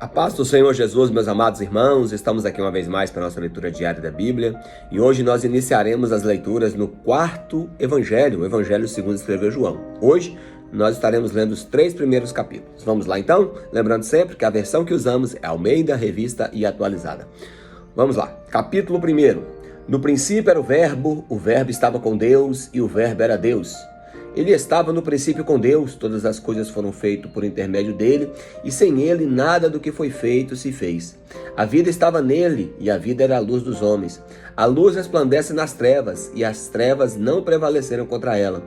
A paz do Senhor Jesus, meus amados irmãos, estamos aqui uma vez mais para a nossa leitura diária da Bíblia e hoje nós iniciaremos as leituras no quarto evangelho, o evangelho segundo escreveu João. Hoje nós estaremos lendo os 3 primeiros capítulos. Vamos lá então? Lembrando sempre que a versão que usamos é Almeida, Revista e Atualizada. Vamos lá, capítulo 1. No princípio era o verbo estava com Deus e o verbo era Deus. Ele estava no princípio com Deus, todas as coisas foram feitas por intermédio dele, e sem ele nada do que foi feito se fez. A vida estava nele, e a vida era a luz dos homens. A luz resplandece nas trevas, e as trevas não prevaleceram contra ela.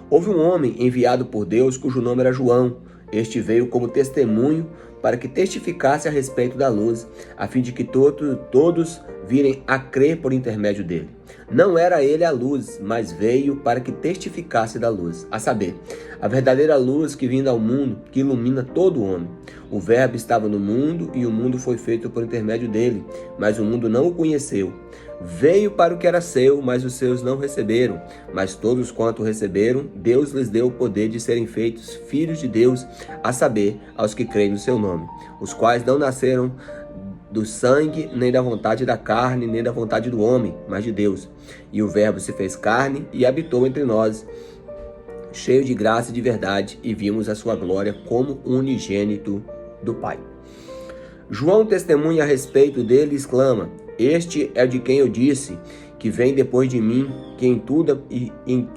Houve um homem enviado por Deus, cujo nome era João. Este veio como testemunho para que testificasse a respeito da luz, a fim de que todos virem a crer por intermédio dele. Não era ele a luz, mas veio para que testificasse da luz, a saber, a verdadeira luz que vinda ao mundo, que ilumina todo homem. O verbo estava no mundo e o mundo foi feito por intermédio dele, mas o mundo não o conheceu. Veio para o que era seu, mas os seus não receberam. Mas todos quanto receberam, Deus lhes deu o poder de serem feitos filhos de Deus, a saber, aos que creem no seu nome, os quais não nasceram do sangue, nem da vontade da carne, nem da vontade do homem, mas de Deus. E o verbo se fez carne e habitou entre nós, cheio de graça e de verdade, e vimos a sua glória como unigênito do Pai. João testemunha a respeito dele e exclama: Este é de quem eu disse, que vem depois de mim, que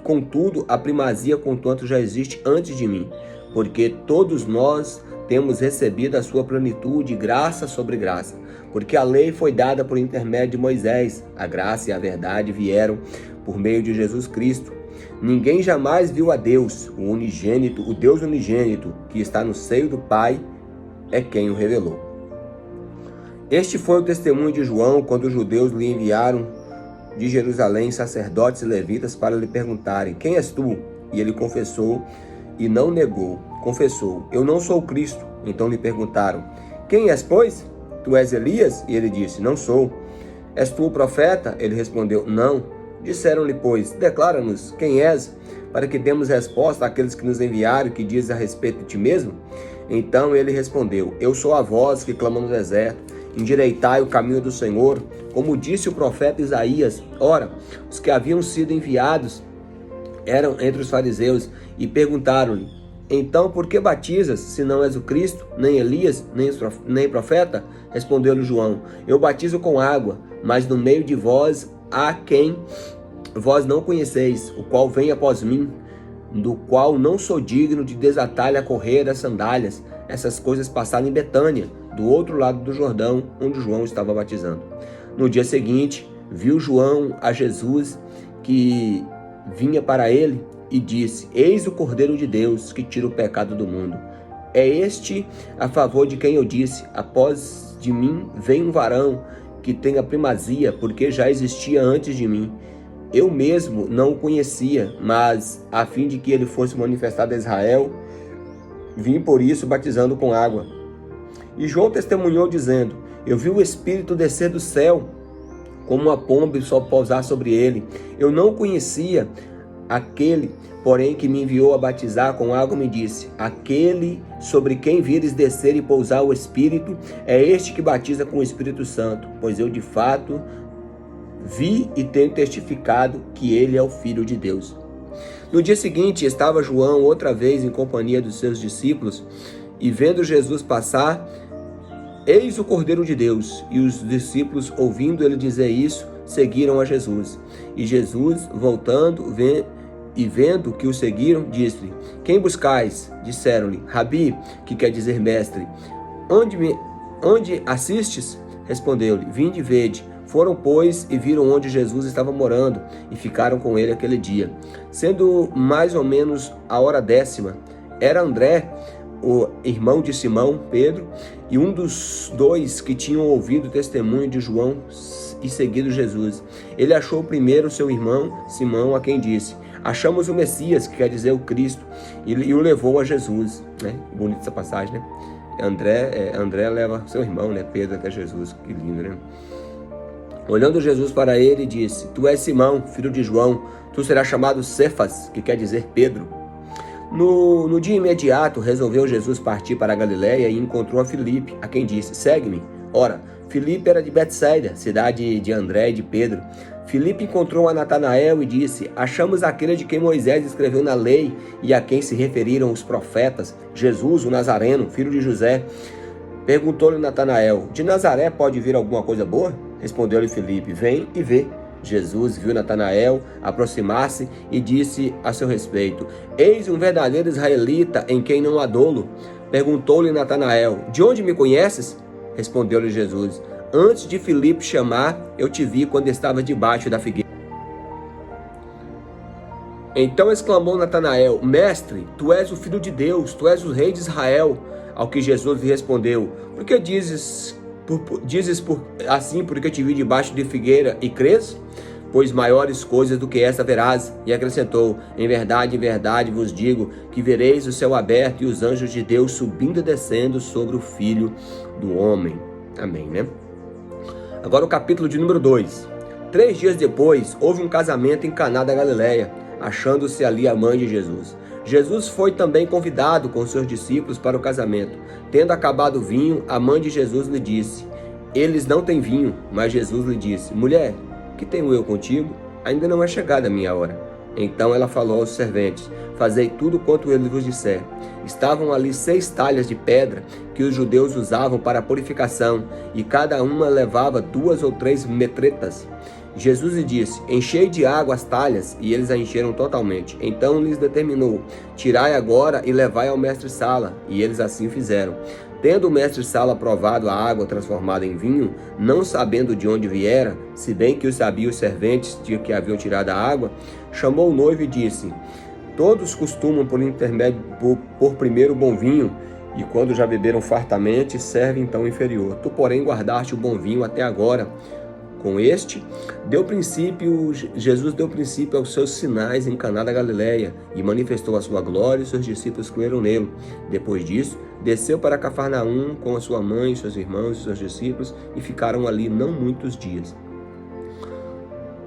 contudo a primazia contanto já existe antes de mim, porque todos nós temos recebido a sua plenitude, graça sobre graça, porque a lei foi dada por intermédio de Moisés, a graça e a verdade vieram por meio de Jesus Cristo. Ninguém jamais viu a Deus, o unigênito, o Deus unigênito, que está no seio do Pai, é quem o revelou. Este foi o testemunho de João quando os judeus lhe enviaram de Jerusalém sacerdotes e levitas para lhe perguntarem: Quem és tu? E ele confessou e não negou. Confessou: Eu não sou o Cristo. Então lhe perguntaram: Quem és, pois? Tu és Elias? E ele disse: Não sou. És tu o profeta? Ele respondeu: Não. Disseram-lhe, pois: Declara-nos quem és, para que demos resposta àqueles que nos enviaram, que dizes a respeito de ti mesmo? Então ele respondeu: Eu sou a voz que clama no deserto, endireitai o caminho do Senhor, como disse o profeta Isaías. Ora, os que haviam sido enviados eram entre os fariseus e perguntaram-lhe: Então por que batizas, se não és o Cristo, nem Elias, nem profeta? Respondeu-lhe João: Eu batizo com água, mas no meio de vós há quem vós não conheceis, o qual vem após mim, do qual não sou digno de desatar-lhe a correia das sandálias. Essas coisas passaram em Betânia, do outro lado do Jordão, onde João estava batizando. No dia seguinte, viu João a Jesus que vinha para ele e disse: Eis o Cordeiro de Deus que tira o pecado do mundo. É este a favor de quem eu disse: Após de mim vem um varão que tem a primazia, porque já existia antes de mim. Eu mesmo não o conhecia, mas a fim de que ele fosse manifestado a Israel, vim por isso batizando com água. E João testemunhou dizendo: Eu vi o Espírito descer do céu como uma pomba e só pousar sobre ele. Eu não conhecia aquele, porém, que me enviou a batizar com água me disse: Aquele sobre quem vires descer e pousar o Espírito, é este que batiza com o Espírito Santo. Pois eu de fato vi e tenho testificado que ele é o Filho de Deus. No dia seguinte estava João outra vez em companhia dos seus discípulos, e vendo Jesus passar, eis o Cordeiro de Deus. E os discípulos, ouvindo ele dizer isso, seguiram a Jesus. E Jesus, voltando, vendo que o seguiram, disse-lhe: Quem buscais? Disseram-lhe: Rabi, que quer dizer mestre. Onde assistes? Respondeu-lhe: Vinde e vede. Foram, pois, e viram onde Jesus estava morando, e ficaram com ele aquele dia. Sendo mais ou menos a hora 10ª, era André, o irmão de Simão, Pedro, e um dos dois que tinham ouvido o testemunho de João e seguido Jesus. Ele achou primeiro seu irmão, Simão, a quem disse: Achamos o Messias, que quer dizer o Cristo, e o levou a Jesus. Bonita essa passagem, né? André leva seu irmão, Pedro, até Jesus. Que lindo, né? Olhando Jesus para ele, disse: Tu és Simão, filho de João, tu serás chamado Cefas, que quer dizer Pedro. No dia imediato, resolveu Jesus partir para a Galiléia e encontrou a Filipe, a quem disse: segue-me. Ora, Filipe era de Betsaida, cidade de André e de Pedro. Filipe encontrou a Natanael e disse: achamos aquele de quem Moisés escreveu na lei e a quem se referiram os profetas, Jesus, o Nazareno, filho de José. Perguntou-lhe Natanael: de Nazaré pode vir alguma coisa boa? Respondeu-lhe Filipe: vem e vê. Jesus viu Natanael aproximar-se e disse a seu respeito: eis um verdadeiro israelita em quem não há dolo. Perguntou-lhe Natanael: de onde me conheces? Respondeu-lhe Jesus: antes de Filipe chamar, eu te vi quando estava debaixo da figueira. Então exclamou Natanael: mestre, tu és o filho de Deus, tu és o rei de Israel. Ao que Jesus lhe respondeu: por que dizes assim porque te vi debaixo de figueira e crês? Pois maiores coisas do que essa verás. E acrescentou: em verdade vos digo que vereis o céu aberto e os anjos de Deus subindo e descendo sobre o Filho do Homem. Amém, né? Agora o capítulo de número 2. 3 dias depois, houve um casamento em Caná da Galileia, achando-se ali a mãe de Jesus. Jesus foi também convidado com seus discípulos para o casamento. Tendo acabado o vinho, a mãe de Jesus lhe disse: eles não têm vinho. Mas Jesus lhe disse: mulher, que tenho eu contigo? Ainda não é chegada a minha hora. Então ela falou aos serventes: fazei tudo quanto ele vos disser. Estavam ali 6 talhas de pedra que os judeus usavam para a purificação, e cada uma levava 2 ou 3 metretas. Jesus lhe disse: enchei de água as talhas, e eles a encheram totalmente. Então lhes determinou: tirai agora e levai ao mestre-sala. E eles assim fizeram. Tendo o mestre-sala provado a água transformada em vinho, não sabendo de onde viera, se bem que o sabiam os serventes de que haviam tirado a água, chamou o noivo e disse: todos costumam por primeiro o bom vinho, e quando já beberam fartamente, serve então o inferior. Tu, porém, guardaste o bom vinho até agora. Com este, Jesus deu princípio aos seus sinais em Caná da Galileia e manifestou a sua glória, e seus discípulos creram nele. Depois disso, desceu para Cafarnaum com a sua mãe, seus irmãos e seus discípulos, e ficaram ali não muitos dias.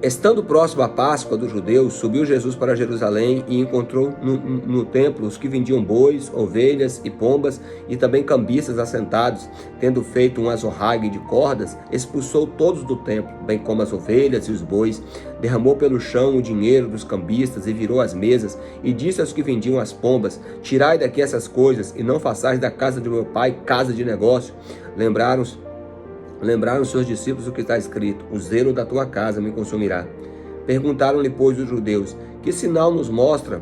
Estando próximo à Páscoa dos judeus, subiu Jesus para Jerusalém e encontrou no templo os que vendiam bois, ovelhas e pombas, e também cambistas assentados. Tendo feito um azorrague de cordas, expulsou todos do templo, bem como as ovelhas e os bois. Derramou pelo chão o dinheiro dos cambistas e virou as mesas, e disse aos que vendiam as pombas: tirai daqui essas coisas, e não façais da casa de meu pai casa de negócio. Lembraram seus discípulos o que está escrito: o zelo da tua casa me consumirá. Perguntaram-lhe, pois, os judeus: que sinal nos mostra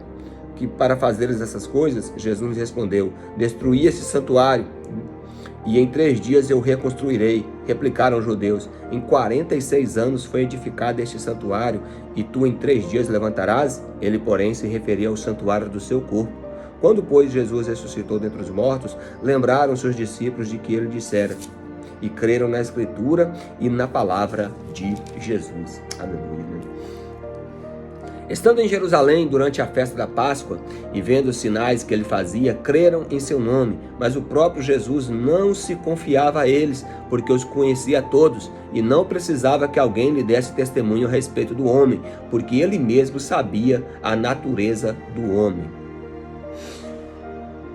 que para fazeres essas coisas? Jesus lhes respondeu: destruí esse santuário, e em 3 dias eu reconstruirei. Replicaram os judeus: em 46 anos foi edificado este santuário, e tu em 3 dias levantarás? Ele, porém, se referia ao santuário do seu corpo. Quando, pois, Jesus ressuscitou dentre os mortos, lembraram seus discípulos de que ele dissera, e creram na Escritura e na palavra de Jesus. Aleluia. Estando em Jerusalém durante a festa da Páscoa e vendo os sinais que ele fazia, creram em seu nome. Mas o próprio Jesus não se confiava a eles, porque os conhecia a todos e não precisava que alguém lhe desse testemunho a respeito do homem, porque ele mesmo sabia a natureza do homem.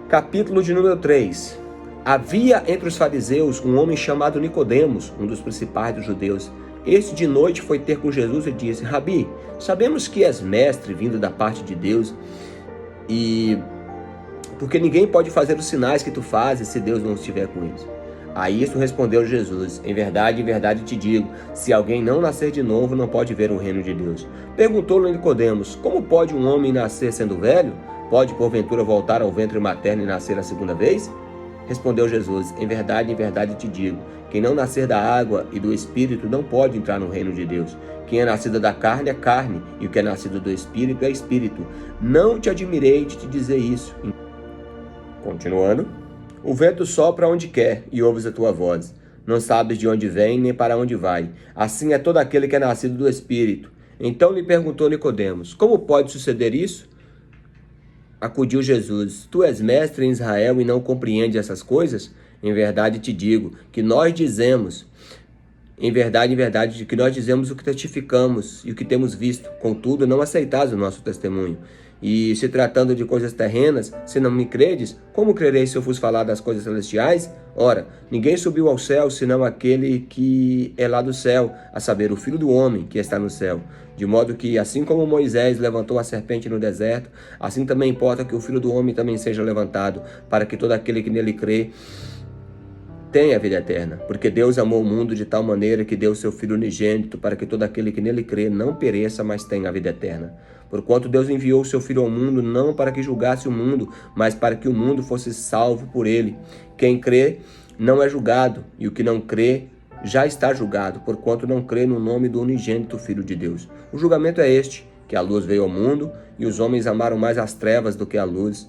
Capítulo de número 3. Havia entre os fariseus um homem chamado Nicodemos, um dos principais dos judeus. Este de noite foi ter com Jesus e disse: Rabi, sabemos que és mestre vindo da parte de Deus, e porque ninguém pode fazer os sinais que tu fazes se Deus não estiver com eles. A isso respondeu Jesus: em verdade te digo, se alguém não nascer de novo, não pode ver o reino de Deus. Perguntou-lhe Nicodemos: como pode um homem nascer sendo velho? Pode porventura voltar ao ventre materno e nascer a segunda vez? Respondeu Jesus: em verdade te digo, quem não nascer da água e do Espírito não pode entrar no reino de Deus. Quem é nascido da carne é carne, e o que é nascido do Espírito é Espírito. Não te admirei de te dizer isso. Continuando: o vento sopra onde quer, e ouves a tua voz. Não sabes de onde vem, nem para onde vai. Assim é todo aquele que é nascido do Espírito. Então lhe perguntou Nicodemos: como pode suceder isso? Acudiu Jesus: tu és mestre em Israel e não compreendes essas coisas? Em verdade te digo que nós dizemos, que nós dizemos o que testificamos e o que temos visto, contudo não aceitais o nosso testemunho. E se tratando de coisas terrenas, se não me credes, como crereis se eu vos falar das coisas celestiais? Ora, ninguém subiu ao céu, senão aquele que é lá do céu, a saber, o Filho do Homem que está no céu. De modo que, assim como Moisés levantou a serpente no deserto, assim também importa que o Filho do Homem também seja levantado, para que todo aquele que nele crê tenha a vida eterna. Porque Deus amou o mundo de tal maneira que deu seu Filho unigênito, para que todo aquele que nele crê não pereça, mas tenha a vida eterna. Porquanto Deus enviou o seu Filho ao mundo, não para que julgasse o mundo, mas para que o mundo fosse salvo por ele. Quem crê não é julgado, e o que não crê já está julgado, porquanto não crê no nome do unigênito Filho de Deus. O julgamento é este, que a luz veio ao mundo, e os homens amaram mais as trevas do que a luz,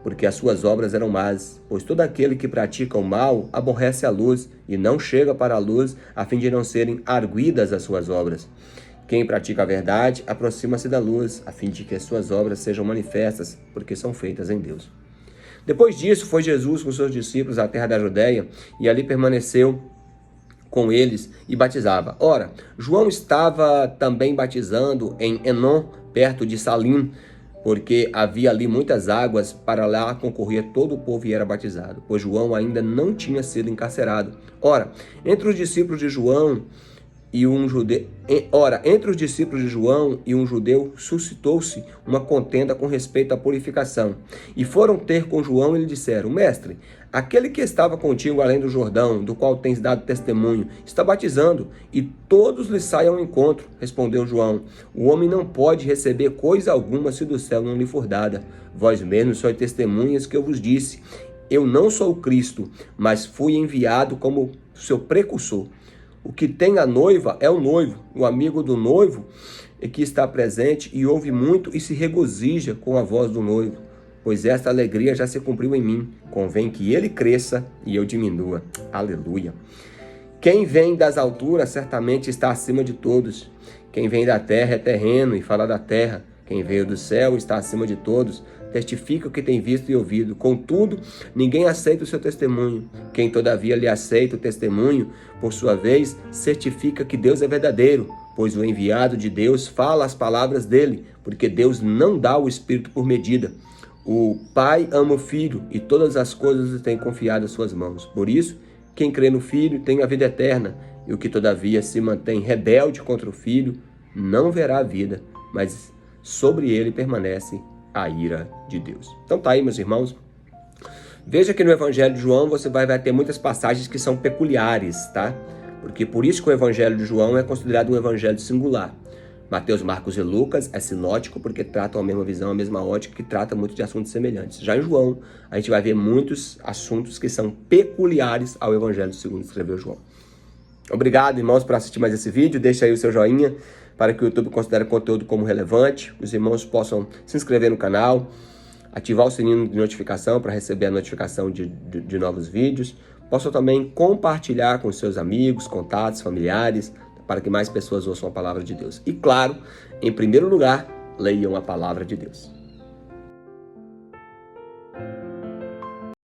porque as suas obras eram más. Pois todo aquele que pratica o mal aborrece a luz, e não chega para a luz, a fim de não serem arguidas as suas obras. Quem pratica a verdade aproxima-se da luz, a fim de que as suas obras sejam manifestas, porque são feitas em Deus. Depois disso, foi Jesus com seus discípulos à terra da Judéia, e ali permaneceu com eles e batizava. Ora, João estava também batizando em Enom, perto de Salim, porque havia ali muitas águas, para lá concorria todo o povo e era batizado, pois João ainda não tinha sido encarcerado. Ora, entre os discípulos de João e um judeu suscitou-se uma contenda com respeito à purificação. E foram ter com João e lhe disseram: Mestre, aquele que estava contigo além do Jordão, do qual tens dado testemunho, está batizando, e todos lhe saem ao encontro. Respondeu João: O homem não pode receber coisa alguma se do céu não lhe for dada. Vós mesmos sois testemunhas que eu vos disse. Eu não sou o Cristo, mas fui enviado como seu precursor. O que tem a noiva é o noivo, o amigo do noivo é que está presente e ouve muito e se regozija com a voz do noivo, pois esta alegria já se cumpriu em mim. Convém que ele cresça e eu diminua. Aleluia. Quem vem das alturas certamente está acima de todos. Quem vem da terra é terreno e fala da terra. Quem veio do céu está acima de todos, testifica o que tem visto e ouvido. Contudo, ninguém aceita o seu testemunho. Quem todavia lhe aceita o testemunho, por sua vez, certifica que Deus é verdadeiro, pois o enviado de Deus fala as palavras dele, porque Deus não dá o Espírito por medida. O Pai ama o Filho e todas as coisas lhe tem confiado às suas mãos. Por isso, quem crê no Filho tem a vida eterna, e o que todavia se mantém rebelde contra o Filho não verá a vida, mas sobre ele permanece a ira de Deus. Então tá aí, meus irmãos. Veja que no Evangelho de João você vai ter muitas passagens que são peculiares, tá? Porque por isso que o Evangelho de João é considerado um evangelho singular. Mateus, Marcos e Lucas é sinótico porque tratam a mesma visão, a mesma ótica, que trata muito de assuntos semelhantes. Já em João, a gente vai ver muitos assuntos que são peculiares ao Evangelho segundo escreveu João. Obrigado, irmãos, por assistir mais esse vídeo. Deixa aí o seu joinha para que o YouTube considere o conteúdo como relevante. Os irmãos possam se inscrever no canal, ativar o sininho de notificação para receber a notificação de novos vídeos. Possam também compartilhar com seus amigos, contatos, familiares, para que mais pessoas ouçam a palavra de Deus. E claro, em primeiro lugar, leiam a palavra de Deus.